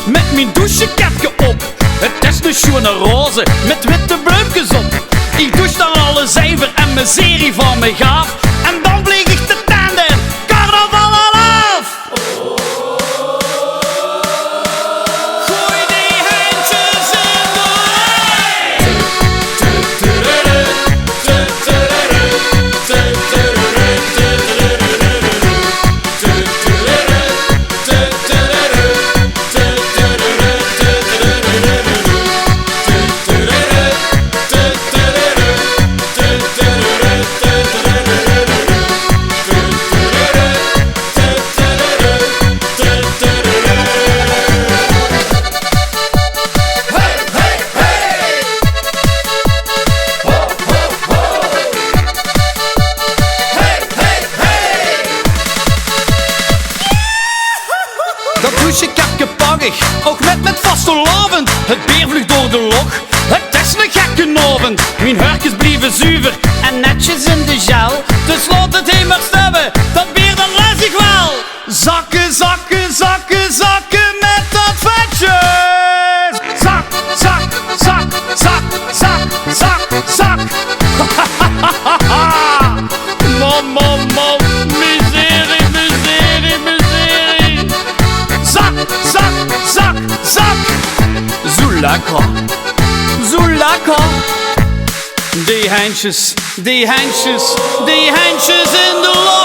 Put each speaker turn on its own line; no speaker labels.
Met mijn douchekapje op. Het is een schone roze met witte bloempjes op. Ik douche dan alle zuiver en mijn serie van me gaaf. En dan vlieg ik de tanden carnaval al af. Gooi die handjes in de douchekapje pagig, ook met vastelavond. Het bier vlucht door de log, het is een gekke avond. Mijn hurkjes blieven zuiver en netjes in de gel. Dus laat het heen maar stemmen, dat bier dat les ik wel. Zakken, zakken, zakken, zakken met dat vetje. Zak, zak, zak, zak, zak, zak, zak. Man, man, man, miserie, miserie, miserie. Zak, zak, zak, zak. Zo lekker, zo lekker. Die handjes, die handjes, die handjes in de lucht.